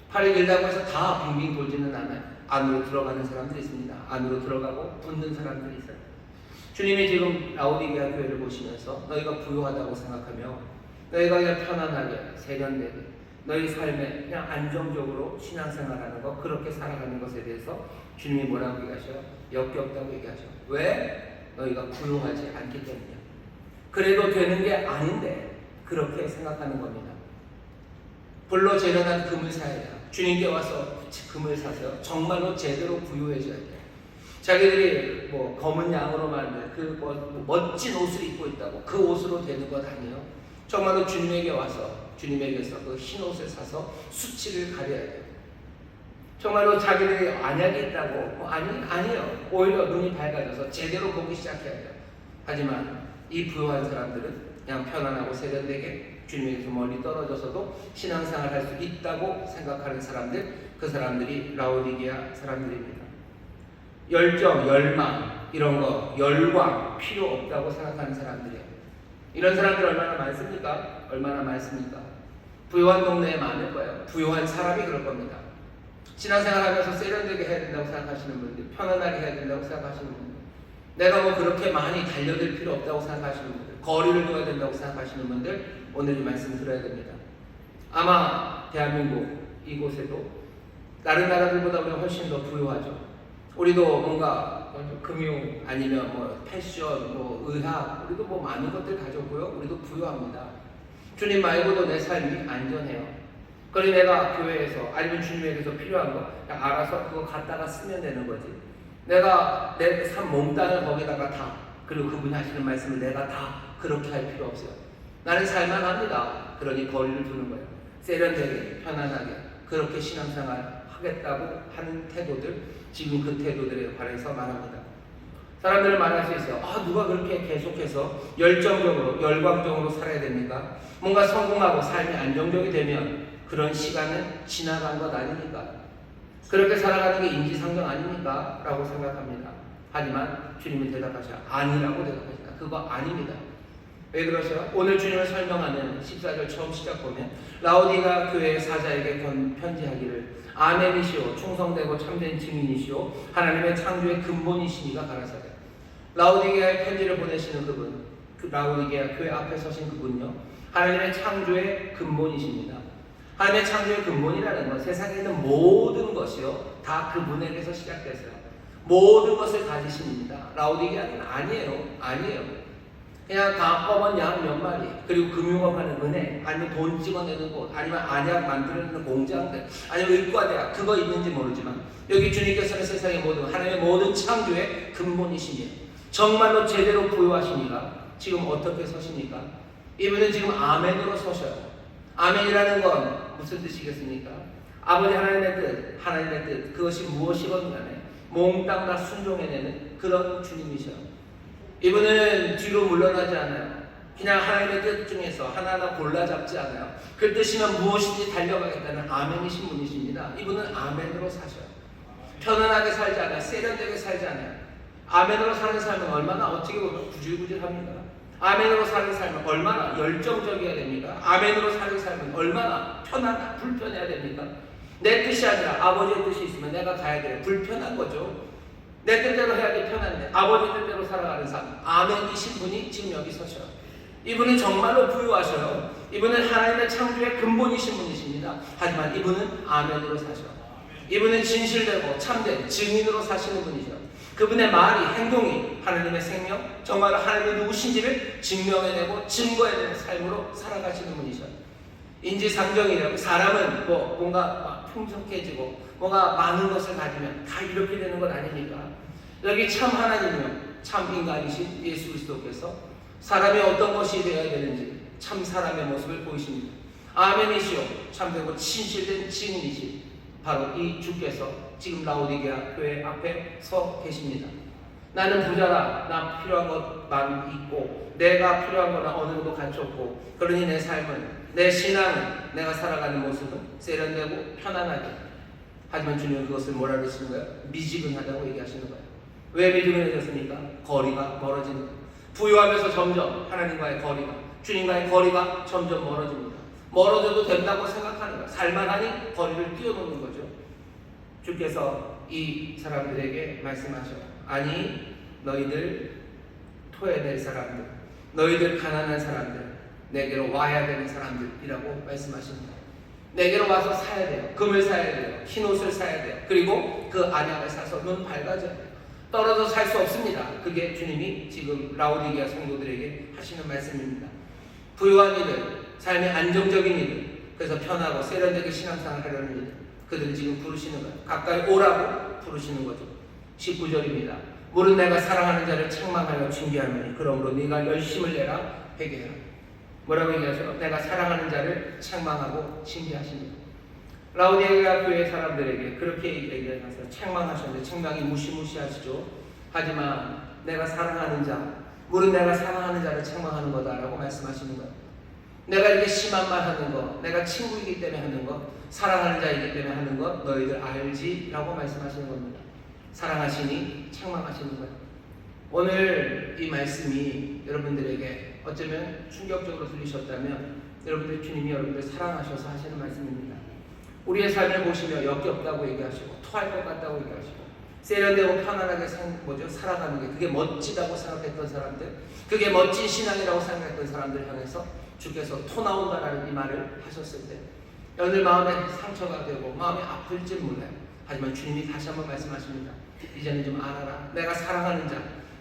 팔이 길다고 해서 다 빙빙 돌지는 않아요. 안으로 들어가는 사람들이 있습니다. 안으로 들어가고 붙는 사람들이 있어요. 주님이 지금 라오디게아 교회를 보시면서 너희가 부유하다고 생각하며 너희가 그냥 편안하게 세련되게 너희 삶에 그냥 안정적으로 신앙생활하는 것 그렇게 살아가는 것에 대해서 주님이 뭐라고 얘기하셔요? 역겹다고 얘기하죠. 왜? 너희가 부유하지 않기 때문이야. 그래도 되는 게 아닌데 그렇게 생각하는 겁니다. 불로 재련한 금을 사야 돼요. 주님께 와서 금을 사세요. 정말로 제대로 부유해져야 돼요. 자기들이 뭐 검은 양으로 만든 그 멋진 옷을 입고 있다고 그 옷으로 되는 것 아니에요. 정말로 주님에게 와서 주님에게서 그 흰 옷을 사서 수치를 가려야 돼요. 정말로 자기들이 안약이 있다고 아니에요. 오히려 눈이 밝아져서 제대로 보기 시작해야 돼요. 하지만 이 부유한 사람들은 그냥 편안하고 세련되게 주님에게서 멀리 떨어져서도 신앙생활 할 수 있다고 생각하는 사람들, 그 사람들이 라오디게아 사람들입니다. 열정, 열망, 이런 거, 열광 필요 없다고 생각하는 사람들이에요. 이런 사람들 얼마나 많습니까? 얼마나 많습니까? 부유한 동네에 많을 거예요. 부유한 사람이 그럴 겁니다. 신앙생활하면서 세련되게 해야 된다고 생각하시는 분들, 편안하게 해야 된다고 생각하시는 분들, 내가 뭐 그렇게 많이 달려들 필요 없다고 생각하시는 분들, 거리를 둬야 된다고 생각하시는 분들, 오늘 이 말씀 들어야 됩니다. 아마 대한민국 이곳에도 다른 나라들보다 우리가 훨씬 더 부유하죠. 우리도 뭔가 금융 아니면 뭐 패션, 뭐 의학, 우리도 뭐 많은 것들 가졌고요. 우리도 부유합니다. 주님 말고도 내 삶이 안전해요. 그러니 내가 교회에서 아니면 주님에게서 필요한 거 그냥 알아서 그거 갖다가 쓰면 되는 거지. 내가 내 삶 몸땅을 거기다가 다, 그리고 그분이 하시는 말씀을 내가 다 그렇게 할 필요 없어요. 나는 살만합니다. 그러니 거리를 두는 거예요. 세련되게 편안하게 그렇게 신앙생활 하겠다고 하는 태도들, 지금 그 태도들에 관해서 말합니다. 사람들은 말할 수 있어요. 누가 그렇게 계속해서 열정적으로 열광적으로 살아야 됩니까? 뭔가 성공하고 삶이 안정적이 되면 그런 시간은 지나간 것 아닙니까? 그렇게 살아가는 게 인지상정 아닙니까? 라고 생각합니다. 하지만 주님이 대답하셔. 아니라고 대답하십니다. 그거 아닙니다. 왜 그러세요? 오늘 주님을 설명하는 14절 처음 시작 보면 라오디게아 교회의 사자에게 편지하기를 아멘이시오 충성되고 참된 증인이시오 하나님의 창조의 근본이시니가 가라사대. 라오디게아에 편지를 보내시는 그분, 그 라오디게아 교회 앞에 서신 그분요, 하나님의 창조의 근본이십니다. 하나님의 창조의 근본이라는 건 세상에 있는 모든 것이요 다 그분에게서 시작됐어요. 모든 것을 가지십니다. 라오디게아는 아니에요. 그냥 다 검은 양 몇 마리, 그리고 금융업하는 은행, 아니면 돈 찍어내는 곳, 아니면 안약 만들어내는 공장들, 아니면 의과대학, 그거 있는지 모르지만 여기 주님께서는 세상의 모든 하나님의 모든 창조의 근본이십니다. 정말로 제대로 부유하시니까 지금 어떻게 서십니까? 이분은 지금 아멘으로 서셔요. 아멘이라는 건 무슨 뜻이겠습니까? 아버지 하나님의 뜻, 그것이 무엇이건 간에 몽땅 다 순종해내는 그런 주님이셔요. 이분은 뒤로 물러나지 않아요. 그냥 하나님의 뜻 중에서 하나하나 골라잡지 않아요. 그 뜻이면 무엇인지 달려가겠다는 아멘이신 분이십니다. 이분은 아멘으로 사셔요. 편안하게 살지 않아요. 세련되게 살지 않아요. 아멘으로 사는 삶은 얼마나 어떻게 보면 구질구질합니까? 아멘으로 사는 삶은 얼마나 열정적이어야 됩니까? 아멘으로 사는 삶은 얼마나 불편해야 됩니까? 내 뜻이 아니라 아버지의 뜻이 있으면 내가 가야 돼요. 불편한 거죠. 내 뜻대로 해야지 편한데 아버지 뜻대로 살아가는 삶, 아멘이신 분이 지금 여기 서셔요. 이분은 정말로 부유하셔요. 이분은 하나님의 창조의 근본이신 분이십니다. 하지만 이분은 아멘으로 사셔요. 이분은 진실되고 참된 증인으로 사시는 분이죠. 그분의 말이, 행동이 하나님의 생명, 정말 하나님이 누구신지를 증명해내고 증거해내는 삶으로 살아가시는 분이죠. 인지상정이라고 사람은 뭔가 풍족해지고 뭔가 많은 것을 가지면 다 이렇게 되는 건 아닙니까? 여기 참 하나님이요 참 인간이신 예수 그리스도께서 사람이 어떤 것이 되어야 되는지 참 사람의 모습을 보이십니다. 아멘이시오 참되고 진실된 증인이신 바로 이 주께서 지금 라오디게아 교회 앞에 서 계십니다. 나는 부자라, 나 필요한 것만 있고 내가 필요한 거는 어느 정도 갖췄고, 그러니 내 삶은, 내 신앙은, 내가 살아가는 모습은 세련되고 편안하게. 하지만 주님은 그것을 뭐라 그러시는 거예요? 미지근하다고 얘기하시는 거예요. 왜 미지근해졌습니까? 거리가 멀어지는 거예요. 부유하면서 점점 하나님과의 거리가, 주님과의 거리가 점점 멀어집니다. 멀어져도 된다고 생각하는 거예요. 살만하니 거리를 뛰어넘는 거죠. 주께서 이 사람들에게 말씀하셔요. 아니, 너희들 토해낼 사람들, 너희들 가난한 사람들, 내게로 와야 되는 사람들이라고 말씀하십니다. 내게로 와서 사야 돼요. 금을 사야 돼요. 흰옷을 사야 돼요. 그리고 그 안약을 사서 눈 밝아져야 돼요. 떨어져 살 수 없습니다. 그게 주님이 지금 라오디게아 성도들에게 하시는 말씀입니다. 부유한 이들, 삶의 안정적인 이들, 그래서 편하고 세련되게 신앙생활 하려는 이들, 그들을 지금 부르시는 거예요. 가까이 오라고 부르시는 거죠. 19절입니다. 물은 내가 사랑하는 자를 책망하여 징계하노니 그러므로 네가 열심을 내라 회개하라. 뭐라고 얘기하죠? 내가 사랑하는 자를 책망하고 징계하십니다. 라오디게아 교회 사람들에게 그렇게 얘기하셔서 책망하셨는데 책망이 무시무시하시죠. 하지만 내가 사랑하는 자, 물은 내가 사랑하는 자를 책망하는 거다라고 말씀하시는 거예요. 내가 이렇게 심한 말 하는 거, 내가 친구이기 때문에 하는 거, 사랑하는 자이기 때문에 하는 것 너희들 알지? 라고 말씀하시는 겁니다. 사랑하시니 책망하시는 거예요. 오늘 이 말씀이 여러분들에게 어쩌면 충격적으로 들리셨다면 여러분들 주님이 여러분들 사랑하셔서 하시는 말씀입니다. 우리의 삶을 보시며 역겹다고 얘기하시고 토할 것 같다고 얘기하시고 세련되고 편안하게 살아가는 게 그게 멋지다고 생각했던 사람들, 그게 멋진 신앙이라고 생각했던 사람들 향해서 주께서 토 나온다라는 이 말을 하셨을 때 오늘 마음에 상처가 되고 마음이 아플지 몰라요. 하지만 주님이 다시 한번 말씀하십니다. 이제는 좀 알아라. 내가 사랑하는 자,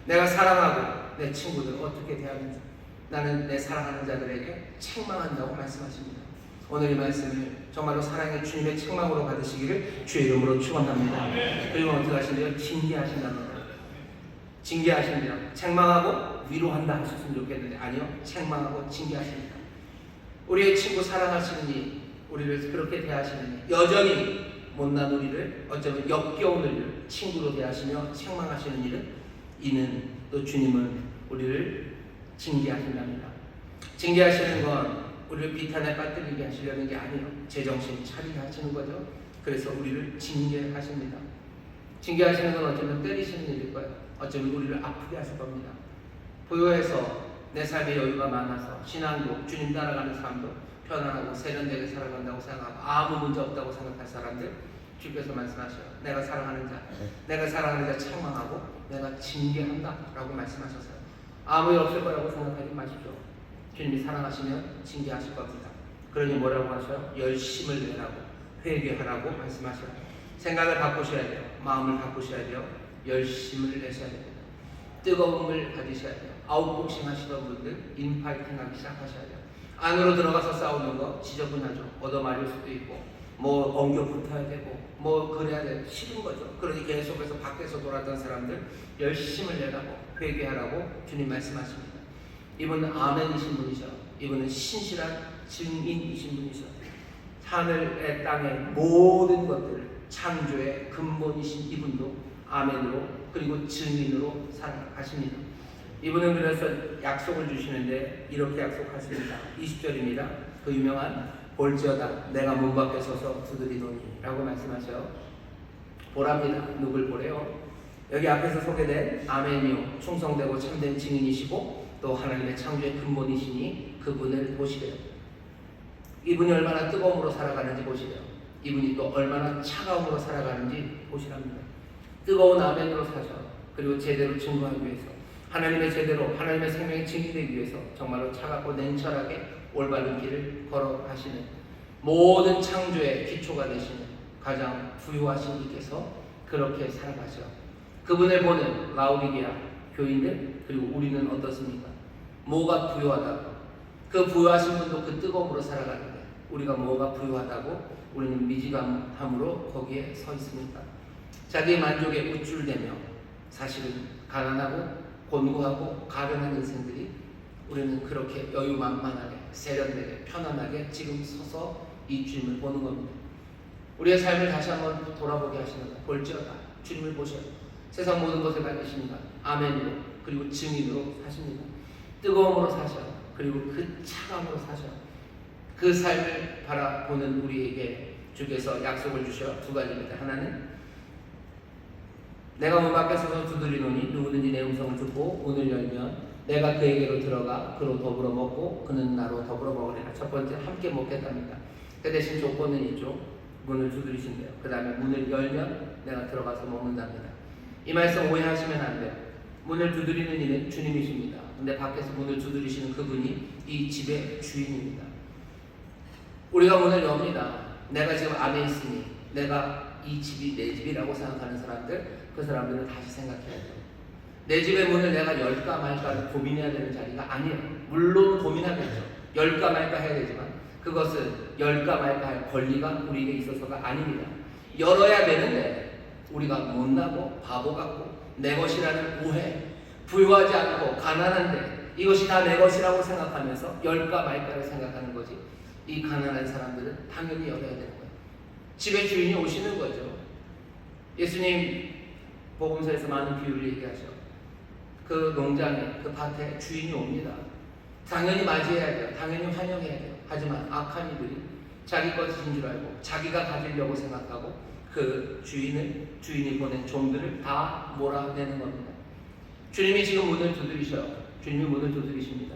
내가 사랑하고 내 친구들 어떻게 대하는지 나는 내 사랑하는 자들에게 책망한다고 말씀하십니다. 오늘 이 말씀을 정말로 사랑의 주님의 책망으로 받으시기를 주의 이름으로 축원합니다. 그리고 어떻게 하신대요? 징계하신답니다. 징계하십니다. 책망하고 위로한다 하셨으면 좋겠는데 아니요. 책망하고 징계하십니다. 우리의 친구 사랑하시느니 우리를 그렇게 대하시느니 여전히 못난 우리를 어쩌면 역겨운 우리를 친구로 대하시며 책망하시는 일은 이는 또 주님은 우리를 징계하신답니다. 징계하시는 건 우리를 비탄에 빠뜨리게 하시려는 게 아니에요. 제정신 차리게 하시는 거죠. 그래서 우리를 징계하십니다. 징계하시는 건 어쩌면 때리시는 일일 거예요. 어쩌면 우리를 아프게 하실 겁니다. 부유해서 내 삶에 여유가 많아서 신앙도 주님 따라가는 삶도 편안하고 세련되게 살아간다고 생각하고 아무 문제 없다고 생각할 사람들 주께서 말씀하셔요. 내가 사랑하는 자, 내가 사랑하는 자 책망하고 내가 징계한다 라고 말씀하셨어요. 아무 일 없을 거라고 생각하지 마십시오. 주님이 사랑하시면 징계하실 겁니다. 그러니 뭐라고 하셔요? 열심을 내라고 회개하라고 말씀하셔요. 생각을 바꾸셔야 돼요. 마음을 바꾸셔야 돼요. 열심을 내셔야 됩니다. 뜨거움을 가지셔야 돼요. 아웃복싱 하시던 분들 인파이팅 하기 시작하셔야 돼요. 안으로 들어가서 싸우는 거 지저분하죠. 얻어맞을 수도 있고 뭐 엉겨 붙어야 되고 뭐 그래야 돼 싫은 거죠. 그러니 계속해서 밖에서 돌았던 사람들 열심을 내라고 회개하라고 주님 말씀하십니다. 이분은 아멘이신 분이셔. 이분은 신실한 증인이신 분이셔. 하늘의 땅의 모든 것들을 창조의 근본이신 이분도 아멘으로 그리고 증인으로 살아가십니다. 이분은 그래서 약속을 주시는데 이렇게 약속하십니다. 20절입니다. 그 유명한 볼지어다 내가 문 밖에 서서 두드리노니 라고 말씀하셔요. 보랍니다. 누굴 보래요? 여기 앞에서 소개된 아멘이요 충성되고 참된 증인이시고 또 하나님의 창조의 근본이시니 그분을 보시래요. 이분이 얼마나 뜨거움으로 살아가는지 보시래요. 이분이 또 얼마나 차가움으로 살아가는지 보시랍니다. 뜨거운 아멘으로 사셔. 그리고 제대로 증거하기 위해서 하나님의 제대로 하나님의 생명이 증인되기 위해서 정말로 차갑고 냉철하게 올바른 길을 걸어가시는 모든 창조의 기초가 되시는 가장 부유하신 이께서 그렇게 살아가셔. 그분을 보는 라오디게아 교인들 그리고 우리는 어떻습니까? 뭐가 부유하다고? 그 부유하신 분도 그 뜨거움으로 살아가는데 우리가 뭐가 부유하다고 우리는 미지감함으로 거기에 서 있습니까? 자기 만족에 우쭐대며 사실은 가난하고 곤고하고 가련한 인생들이 우리는 그렇게 여유만만하게 세련되게 편안하게 지금 서서 이 주님을 보는 겁니다. 우리의 삶을 다시 한번 돌아보게 하시는 것 볼지어다 주님을 보셔요. 세상 모든 것을 가지십니다. 아멘으로 그리고 증인으로 사십니다. 뜨거움으로 사셔. 그리고 그 차감으로 사셔. 그 삶을 바라보는 우리에게 주께서 약속을 주셔. 두 가지입니다. 하나는 내가 문 밖에 서서 두드리노니 누구든지 내 음성을 듣고 문을 열면 내가 그에게로 들어가 그로 더불어 먹고 그는 나로 더불어 먹으리라. 첫 번째 함께 먹겠답니다. 그 대신 조건은 있죠. 문을 두드리신대요. 그 다음에 문을 열면 내가 들어가서 먹는답니다. 이 말씀 오해하시면 안 돼요. 문을 두드리는 이는 주님이십니다. 근데 밖에서 문을 두드리시는 그분이 이 집의 주인입니다. 우리가 문을 엽니다. 내가 지금 안에 있으니 내가 이 집이 내 집이라고 생각하는 사람들 그 사람들은 다시 생각해야 돼요. 내 집의 문을 내가 열까 말까 고민해야 되는 자리가 아니에요. 물론 고민하겠죠. 열까 말까 해야 되지만 그것은 열까 말까 할 권리가 우리에게 있어서가 아닙니다. 열어야 되는데 우리가 못나고 바보 같고 내 것이라는 오해, 부유하지 않고 가난한데 이것이 다 내 것이라고 생각하면서 열까 말까를 생각하는 거지. 이 가난한 사람들은 당연히 열어야 되는 거예요. 집에 주인이 오시는 거죠. 예수님 복음서에서 많은 비유를 얘기하죠. 그 농장에, 그 밭에 주인이 옵니다. 당연히 맞이해야 돼요. 당연히 환영해야 돼요. 하지만 악한 이들이 자기 것인 줄 알고 자기가 가지려고 생각하고 그 주인이 보낸 종들을 다 몰아내는 겁니다. 주님이 지금 문을 두드리셔요. 주님이 문을 두드리십니다.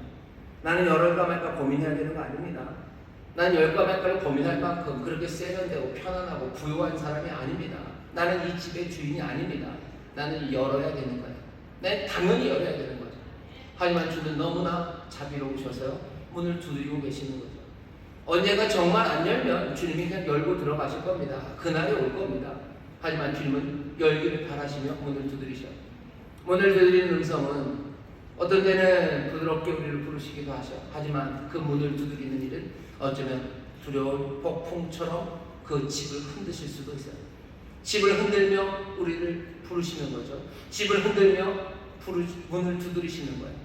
나는 열을까 말까 고민해야 되는 거 아닙니다. 난 열까 말까를 고민할 만큼 그렇게 세련되고 편안하고 부유한 사람이 아닙니다. 나는 이 집의 주인이 아닙니다. 나는 열어야 되는 거예요. 네, 당연히 열어야 되는 거죠. 하지만 주는 너무나 자비로우셔서요, 문을 두드리고 계시는 거죠. 언젠가 정말 안 열면 주님이 그냥 열고 들어가실 겁니다. 그날이 올 겁니다. 하지만 주님은 열기를 바라시며 문을 두드리셔. 문을 두드리는 음성은 어떤 때는 부드럽게 우리를 부르시기도 하셔. 하지만 그 문을 두드리는 일은 어쩌면 두려운 폭풍처럼 그 집을 흔드실 수도 있어요. 집을 흔들며 우리를 부르시는 거죠. 집을 흔들며 문을 두드리시는 거예요.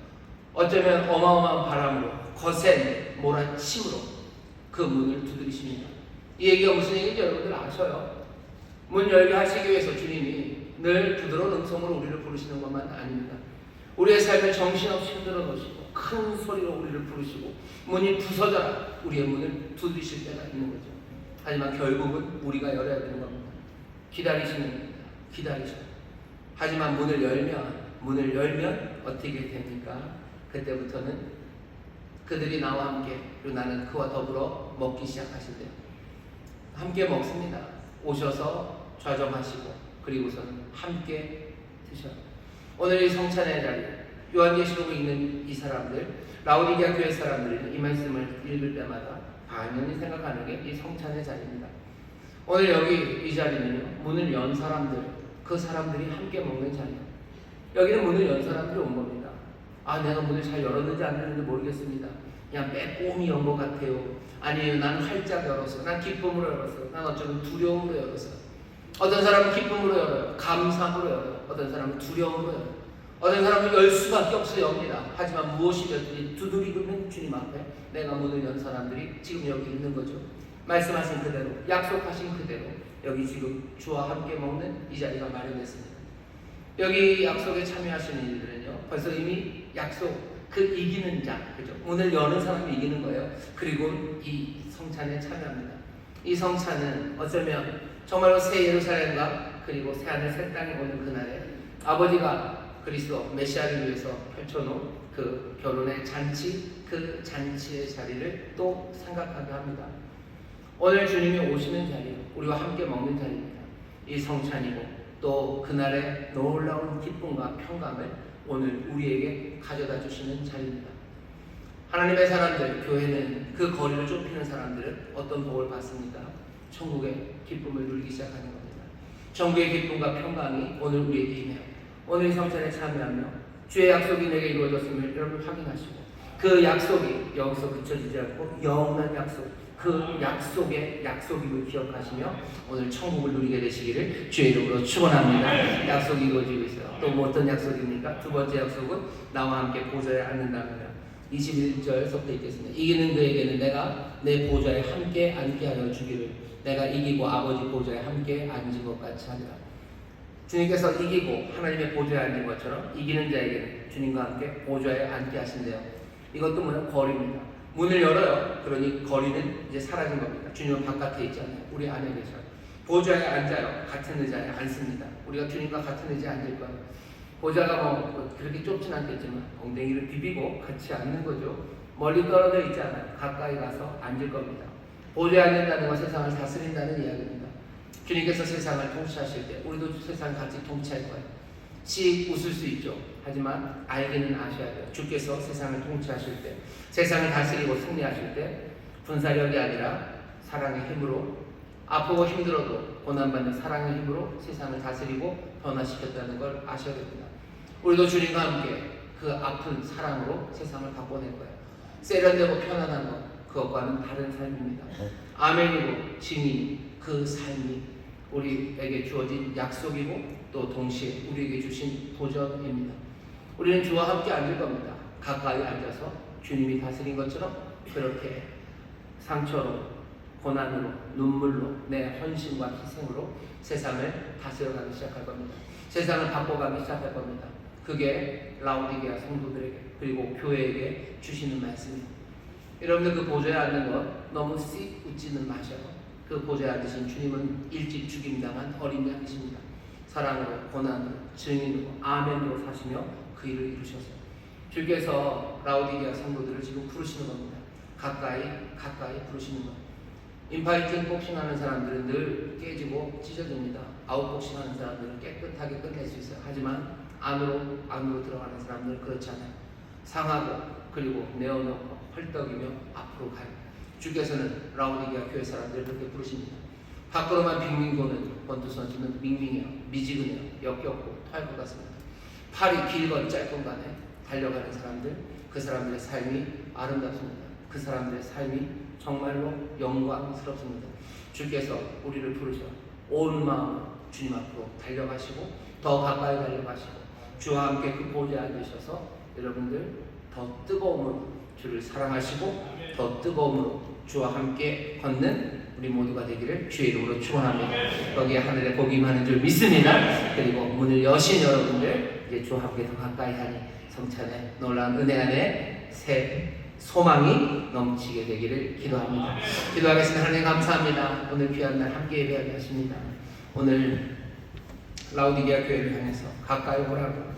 어쩌면 어마어마한 바람으로, 거센 몰아침으로 그 문을 두드리십니다. 이 얘기가 무슨 얘기인지 여러분들 아셔요. 문 열게 하시기 위해서 주님이 늘 부드러운 음성으로 우리를 부르시는 것만 아닙니다. 우리의 삶을 정신없이 흔들어 놓으시고 큰 소리로 우리를 부르시고 문이 부서져라 우리의 문을 두드리실 때가 있는 거죠. 하지만 결국은 우리가 열어야 되는 겁니다. 기다리시는 겁니다. 기다리셔. 하지만 문을 열면 어떻게 됩니까? 그때부터는 그들이 나와 함께, 그리고 나는 그와 더불어 먹기 시작하실 때요. 함께 먹습니다. 오셔서 좌정하시고 그리고서는 함께 드셔요. 오늘 이 성찬의 자리, 요한계시록에 있는 이 사람들, 라오디게아 교회 사람들이 이 말씀을 읽을 때마다 당연히 생각하는 게 이 성찬의 자리입니다. 오늘 여기 이 자리는요, 문을 연 사람들, 그 사람들이 함께 먹는 자리예요. 여기는 문을 연 사람들이 온 겁니다. 아, 내가 문을 잘 열었는지 안 열었는지 모르겠습니다. 그냥 빼꼼히 연 것 같아요. 아니에요, 난 활짝 열었어. 난 기쁨으로 열었어. 난 어쩌면 두려움으로 열었어. 어떤 사람은 기쁨으로 열어요. 감사함으로 열어요. 어떤 사람은 두려움으로 열어요. 어떤 사람은 열 수밖에 없어 엽니다. 하지만 무엇이든지 두드리고는 주님 앞에 내가 문을 연 사람들이 지금 여기 있는 거죠. 말씀하신 그대로, 약속하신 그대로 여기 지금 주와 함께 먹는 이 자리가 마련됐습니다. 여기 약속에 참여하시는 이들은요, 벌써 이미 약속, 그 이기는 자, 그죠? 문을 여는 사람이 이기는 거예요. 그리고 이 성찬에 참여합니다. 이 성찬은 어쩌면 정말로 새 예루살렘과 그리고 새 하늘 새 땅이 오는 그날에 아버지가 그리스도 메시아를 위해서 펼쳐놓은 그 결혼의 잔치, 그 잔치의 자리를 또 생각하게 합니다. 오늘 주님이 오시는 자리, 우리와 함께 먹는 자리입니다. 이 성찬이고 또 그날의 놀라운 기쁨과 평강을 오늘 우리에게 가져다 주시는 자리입니다. 하나님의 사람들, 교회는 그 거리를 좁히는 사람들은 어떤 복을 받습니까? 천국의 기쁨을 누리기 시작하는 겁니다. 천국의 기쁨과 평강이 오늘 우리에게 임해요. 오늘 이 성찬에 참여하며 주의 약속이 내게 이루어졌음을 여러분 확인하시고 그 약속이 여기서 그쳐지지 않고 영원한 약속, 그 약속의 약속임을 기억하시며 오늘 천국을 누리게 되시기를 주의 이름으로 축원합니다. 약속이 이루어지고 있어요. 또 뭐 어떤 약속입니까? 두 번째 약속은 나와 함께 보좌에 앉는답니다. 21절서부터 읽겠습니다. 이기는 그에게는 내가 내 보좌에 함께 앉게 하여 주기를, 내가 이기고 아버지 보좌에 함께 앉은 것 같이 하리라. 주님께서 이기고 하나님의 보좌에 앉은 것처럼 이기는 자에게는 주님과 함께 보좌에 앉게 하신대요. 이것도 뭐냐? 거리입니다. 문을 열어요. 그러니 거리는 이제 사라진 겁니다. 주님은 바깥에 있잖아요. 우리 안에 계셔요. 보좌에 앉아요. 같은 의자에 앉습니다. 우리가 주님과 같은 의자에 앉을 거예요. 보좌가 뭐 그렇게 좁진 않겠지만 엉덩이를 비비고 같이 앉는 거죠. 멀리 떨어져 있지 않아요. 가까이 가서 앉을 겁니다. 보좌에 앉는다는 건 세상을 다스린다는 이야기입니다. 주님께서 세상을 통치하실 때 우리도 세상을 같이 통치할 거예요. 씩 웃을 수 있죠. 하지만 알기는 아셔야 돼요. 주께서 세상을 통치하실 때, 세상을 다스리고 승리하실 때 분사력이 아니라 사랑의 힘으로, 아프고 힘들어도 고난받는 사랑의 힘으로 세상을 다스리고 변화시켰다는 걸 아셔야 됩니다. 우리도 주님과 함께 그 아픈 사랑으로 세상을 바꿔낼 거예요. 세련되고 편안한 것, 그것과는 다른 삶입니다. 아멘이고 증인, 그 삶이 우리에게 주어진 약속이고 또 동시에 우리에게 주신 도전입니다. 우리는 주와 함께 앉을 겁니다. 가까이 앉아서 주님이 다스린 것처럼 그렇게 상처로, 고난으로, 눈물로, 내 헌신과 희생으로 세상을 다스려가기 시작할 겁니다. 세상을 바꿔가기 시작할 겁니다. 그게 라오디게아 성도들에게 그리고 교회에게 주시는 말씀입니다. 여러분들 그 보좌에 앉는 것 너무 씩 웃지는 마셔요. 그 보좌에 앉으신 주님은 일찍 죽임당한 어린 양이십니다. 사랑으로, 고난으로, 증인으로, 아멘으로 사시며 그 일을 이루셨어요. 주께서 라오디게아 성도들을 지금 부르시는 겁니다. 가까이 부르시는 것. 인파이팅 복싱하는 사람들은 늘 깨지고 찢어집니다. 아웃복싱 하는 사람들은 깨끗하게 끝낼 수 있어요. 하지만 안으로 들어가는 사람들은 그렇지 않아요. 상하고 그리고 내어놓고 헐떡이며 앞으로 가요. 주께서는 라오디게아 교회 사람들을 그렇게 부르십니다. 밖으로만 빙빙 도는 권투 선수는 밍밍해요. 미지근해요. 역겹고 토할 것 같습니다. 팔이 길건 짧건 간에 달려가는 사람들, 그 사람들의 삶이 아름답습니다. 그 사람들의 삶이 정말로 영광스럽습니다. 주께서 우리를 부르셔 온 마음으로 주님 앞으로 달려가시고 더 가까이 달려가시고 주와 함께 그 보좌에 앉으셔서 여러분들 더 뜨거움으로 주를 사랑하시고 더 뜨거움으로 주와 함께 걷는 우리 모두가 되기를 주의 이름으로 축원합니다. 거기에 하늘에 복이 많은 줄 믿습니다. 그리고 문을 여신 여러분들 이제 주와 함께 더 가까이 하니 성찬의 놀라운 은혜 안에 새 소망이 넘치게 되기를 기도합니다. 기도하겠습니다. 하나님 감사합니다. 오늘 귀한 날 함께 예배하게 하십니다. 오늘 라오디게아 교회를 향해서 가까이 오라고